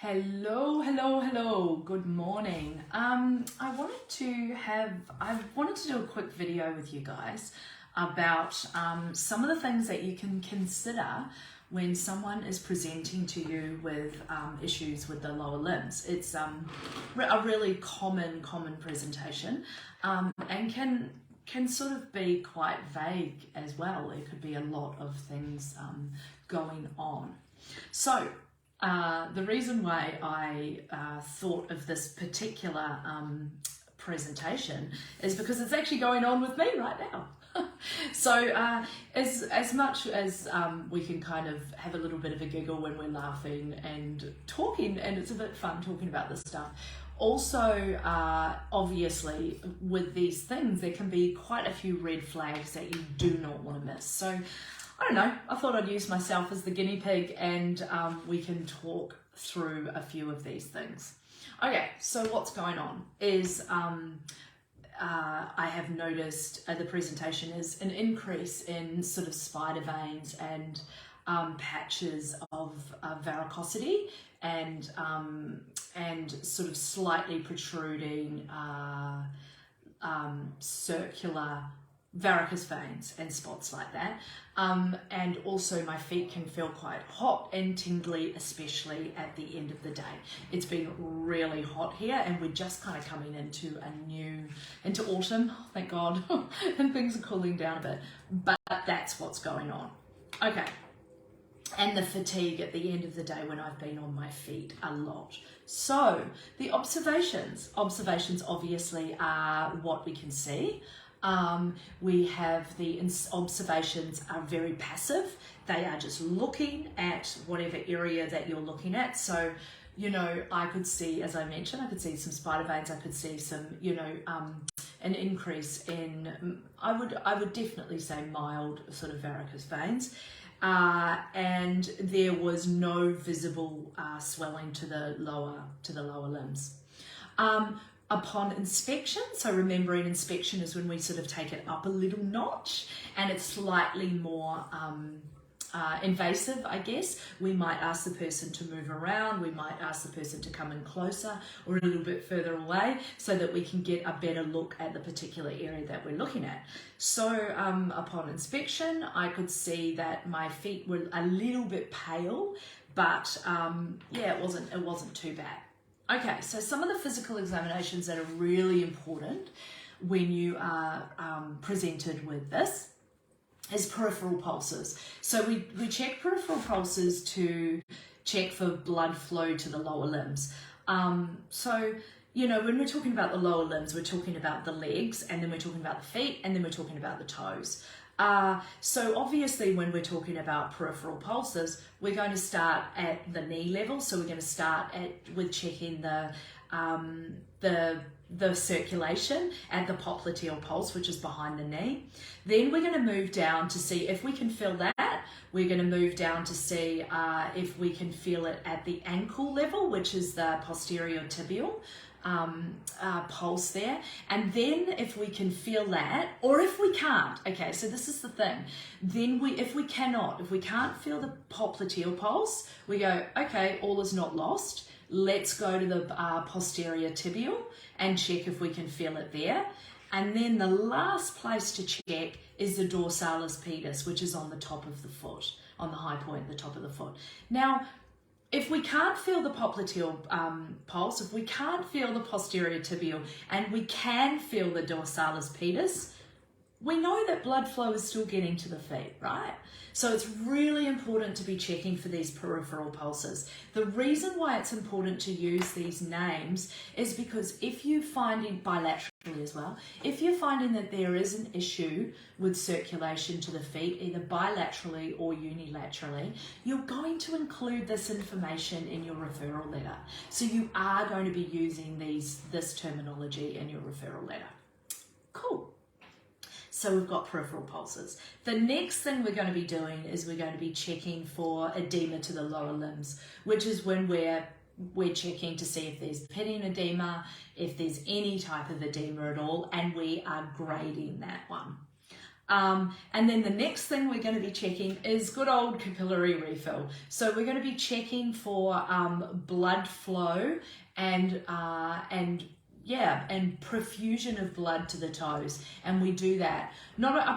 Hello, hello, hello. Good morning. I wanted to do a quick video with you guys about some of the things that you can consider when someone is presenting to you with issues with the lower limbs. It's a really common presentation, and can sort of be quite vague as well. There could be a lot of things going on. So the reason why I thought of this particular presentation is because it's actually going on with me right now. So as much as we can kind of have a little bit of a giggle when we're laughing and talking, and it's a bit fun talking about this stuff, also obviously with these things there can be quite a few red flags that you do not want to miss. So I don't know, I thought I'd use myself as the guinea pig and we can talk through a few of these things. Okay, so what's going on is I have noticed the presentation is an increase in sort of spider veins and patches of varicosity and sort of slightly protruding circular varicose veins and spots like that, and also my feet can feel quite hot and tingly, especially at the end of the day. It's been really hot here and we're just kind of coming into autumn, thank God, and things are cooling down a bit, but that's what's going on. Okay, and the fatigue at the end of the day when I've been on my feet a lot. So the observations obviously are what we can see. We have the observations are very passive. They are just looking at whatever area that you're looking at. So, you know, I could see, as I mentioned, I could see some spider veins. I could see some, you know, an increase in, I would definitely say mild sort of varicose veins. And there was no visible swelling to the lower limbs. Upon inspection, so remembering inspection is when we sort of take it up a little notch and it's slightly more invasive, I guess. We might ask the person to move around, we might ask the person to come in closer or a little bit further away so that we can get a better look at the particular area that we're looking at. So upon inspection, I could see that my feet were a little bit pale, but yeah, it wasn't too bad. Okay, so some of the physical examinations that are really important when you are presented with this is peripheral pulses. So we check peripheral pulses to check for blood flow to the lower limbs. So, you know, when we're talking about the lower limbs, we're talking about the legs, and then we're talking about the feet, and then we're talking about the toes. So obviously when we're talking about peripheral pulses, we're going to start at the knee level. So we're going to start with checking the circulation at the popliteal pulse, which is behind the knee. Then we're going to move down to see if we can feel that. We're going to move down to see if we can feel it at the ankle level, which is the posterior tibial pulse there. And then if we can feel that, or if we can't, okay, so this is the thing, then if we can't feel the popliteal pulse, we go, okay, all is not lost. Let's go to the posterior tibial and check if we can feel it there. And then the last place to check is the dorsalis pedis, which is on the top of the foot, on the high point, the top of the foot. Now, if we can't feel the popliteal pulse, if we can't feel the posterior tibial, and we can feel the dorsalis pedis, we know that blood flow is still getting to the feet, right? So it's really important to be checking for these peripheral pulses. The reason why it's important to use these names is because if you find it bilaterally as well, if you're finding that there is an issue with circulation to the feet, either bilaterally or unilaterally, you're going to include this information in your referral letter. So you are going to be using this terminology in your referral letter. Cool. So we've got peripheral pulses. The next thing we're going to be doing is we're going to be checking for edema to the lower limbs, which is when we're checking to see if there's pitting edema, if there's any type of edema at all, and we are grading that one. And then the next thing we're going to be checking is good old capillary refill. So we're going to be checking for blood flow and perfusion of blood to the toes, and we do that.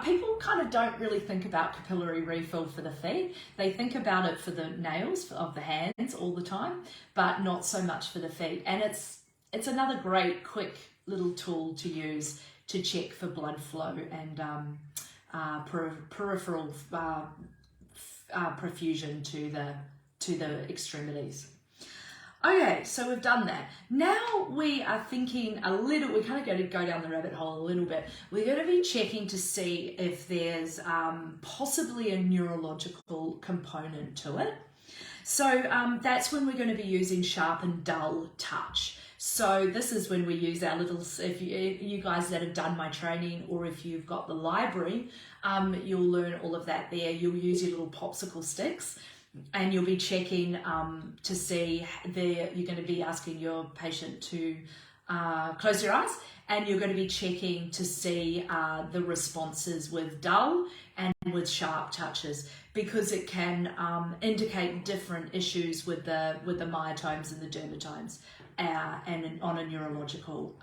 People kind of don't really think about capillary refill for the feet. They think about it for the nails of the hands all the time, but not so much for the feet. And it's another great, quick little tool to use to check for blood flow and peripheral perfusion to the extremities. Okay, so we've done that. Now we are thinking we kind of going to go down the rabbit hole a little bit. We're going to be checking to see if there's possibly a neurological component to it. So that's when we're going to be using sharp and dull touch. So this is when we use our little, if you guys that have done my training, or if you've got the library, you'll learn all of that there. You'll use your little popsicle sticks, and you'll be checking to see you're going to be asking your patient to close your eyes, and you're going to be checking to see the responses with dull and with sharp touches, because it can indicate different issues with the myotomes and the dermatomes and on a neurological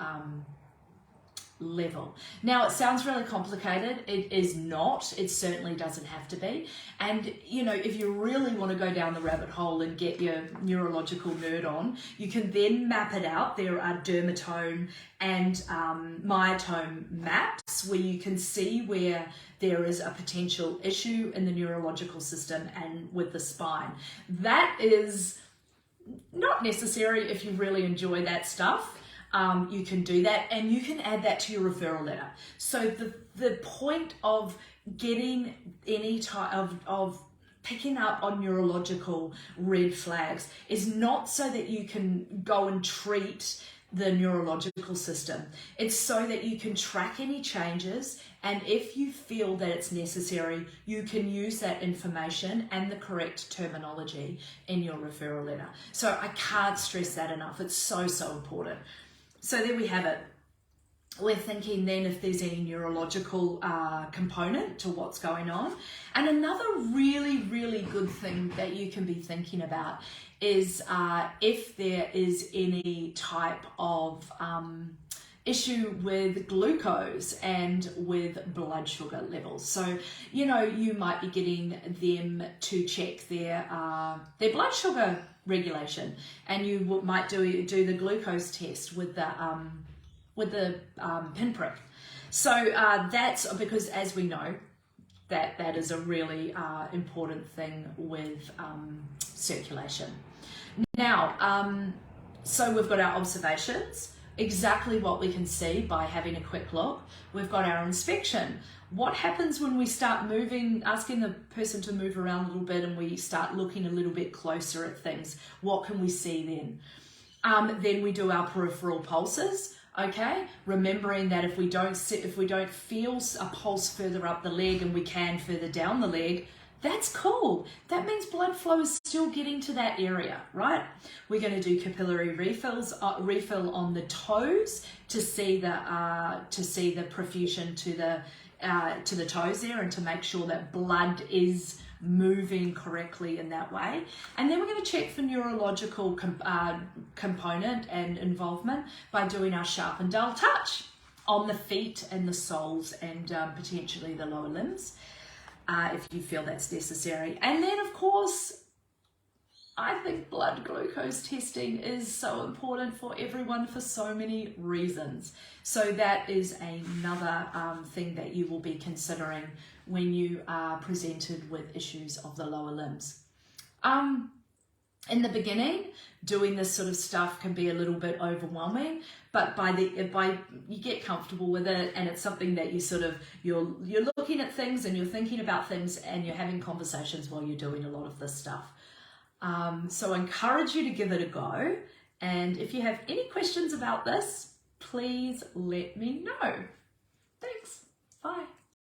level. Now, it sounds really complicated. It is not. It certainly doesn't have to be. And, if you really want to go down the rabbit hole and get your neurological nerd on, you can then map it out. There are dermatome and myotome maps where you can see where there is a potential issue in the neurological system and with the spine. That is not necessary if you really enjoy that stuff. You can do that, and you can add that to your referral letter. So the point of getting any type of picking up on neurological red flags is not so that you can go and treat the neurological system. It's so that you can track any changes, and if you feel that it's necessary, you can use that information and the correct terminology in your referral letter. So I can't stress that enough. It's so, so important. So there we have it. We're thinking then if there's any neurological component to what's going on. And another really, really good thing that you can be thinking about is if there is any type of issue with glucose and with blood sugar levels. So, you might be getting them to check their blood sugar regulation, and you might do the glucose test with the pinprick. So that's because, as we know, that is a really important thing with circulation. Now, so we've got our observations, exactly what we can see by having a quick look. We've got our inspection. What happens when we start moving, asking the person to move around a little bit, and we start looking a little bit closer at things? What can we see then? Then we do our peripheral pulses. Okay, remembering that if we don't feel a pulse further up the leg and we can further down the leg, that's cool. That means blood flow is still getting to that area, right? We're going to do capillary refill on the toes to see the perfusion to the toes there, and to make sure that blood is moving correctly in that way. And then we're going to check for neurological component and involvement by doing our sharp and dull touch on the feet and the soles and potentially the lower limbs, if you feel that's necessary. And then, of course, I think blood glucose testing is so important for everyone for so many reasons. So that is another thing that you will be considering when you are presented with issues of the lower limbs. In the beginning, doing this sort of stuff can be a little bit overwhelming, but by you get comfortable with it, and it's something that you're looking at things and you're thinking about things and you're having conversations while you're doing a lot of this stuff. So I encourage you to give it a go, and if you have any questions about this, please let me know.